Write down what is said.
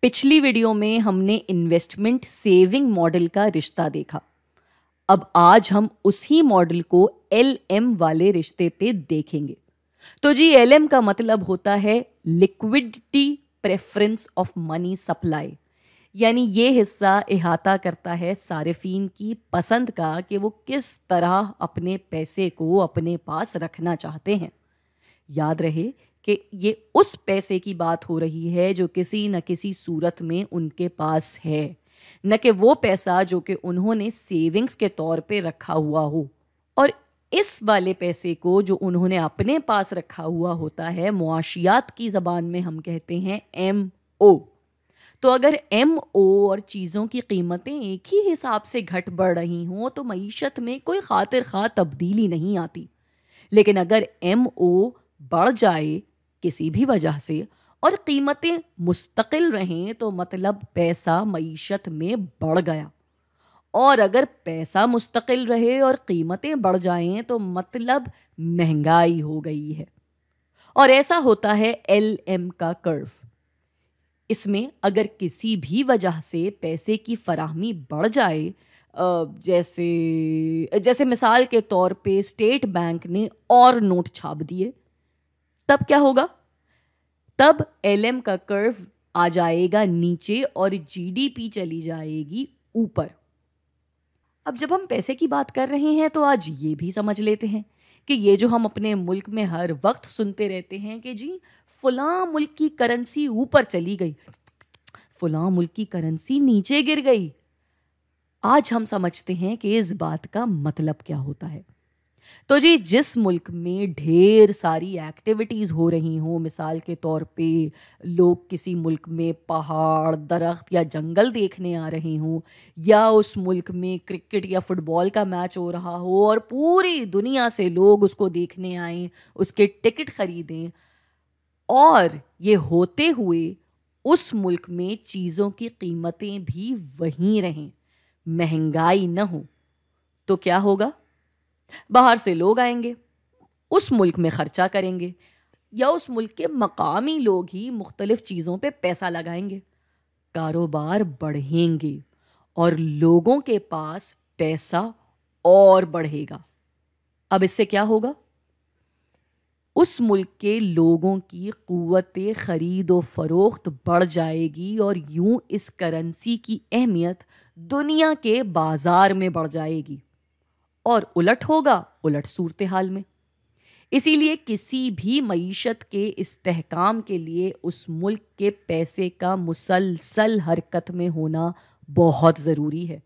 पिछली वीडियो में हमने इन्वेस्टमेंट सेविंग मॉडल का रिश्ता देखा। अब आज हम उसी मॉडल को एलएम वाले रिश्ते पे देखेंगे। तो जी एलएम का मतलब होता है liquidity preference of money supply, यानी ये हिस्सा इहाता करता है सारिफीन की पसंद का कि वो किस तरह अपने पैसे को अपने पास रखना चाहते हैं। याद रहे कि ये उस पैसे की बात हो रही है जो किसी न किसी सूरत में उनके पास है, न कि वो पैसा जो कि उन्होंने सेविंग्स के तौर पे रखा हुआ हो। और इस वाले पैसे को जो उन्होंने अपने पास रखा हुआ होता है, मुआशियात की ज़बान में हम कहते हैं MO। तो अगर MO और चीज़ों की कीमतें एक ही हिसाब से घट बढ़ रही हों तो मईशत में कोई खातिर खा तब्दीली नहीं आती। लेकिन अगर MO बढ़ जाए किसी भी वजह से और कीमतें मुस्तकिल रहें तो मतलब पैसा मईशत में बढ़ गया, और अगर पैसा मुस्तकिल रहे और कीमतें बढ़ जाएं तो मतलब महंगाई हो गई है। और ऐसा होता है LM का कर्व। इसमें अगर किसी भी वजह से पैसे की फराहमी बढ़ जाए, जैसे मिसाल के तौर पे स्टेट बैंक ने और नोट छाप दिए, तब क्या होगा? तब LM का कर्व आ जाएगा नीचे और GDP चली जाएगी ऊपर। अब जब हम पैसे की बात कर रहे हैं तो आज ये भी समझ लेते हैं कि ये जो हम अपने मुल्क में हर वक्त सुनते रहते हैं कि जी फलां मुल्क की करेंसी ऊपर चली गई, फलां मुल्क की करेंसी नीचे गिर गई, आज हम समझते हैं कि इस बात का मतलब क्या होता है। तो जी जिस मुल्क में ढेर सारी एक्टिविटीज़ हो रही हों, मिसाल के तौर पे लोग किसी मुल्क में पहाड़, दरख्त या जंगल देखने आ रहे हों, या उस मुल्क में क्रिकेट या फुटबॉल का मैच हो रहा हो और पूरी दुनिया से लोग उसको देखने आएं, उसके टिकट खरीदें, और ये होते हुए उस मुल्क में चीज़ों की कीमतें भी वहीं रहें, महंगाई न हो, तो क्या होगा? बाहर से लोग आएंगे, उस मुल्क में खर्चा करेंगे, या उस मुल्क के मकामी लोग ही मुख्तलिफ चीज़ों पे पैसा लगाएंगे, कारोबार बढ़ेंगे और लोगों के पास पैसा और बढ़ेगा। अब इससे क्या होगा? उस मुल्क के लोगों की कुव्वते खरीद व फरोख्त बढ़ जाएगी और यूं इस करेंसी की अहमियत दुनिया के बाजार में बढ़ जाएगी। और उलट होगा उलट सूरत हाल में। इसीलिए किसी भी मईशत के इस्तेहकाम के लिए उस मुल्क के पैसे का मुसलसल हरकत में होना बहुत ज़रूरी है।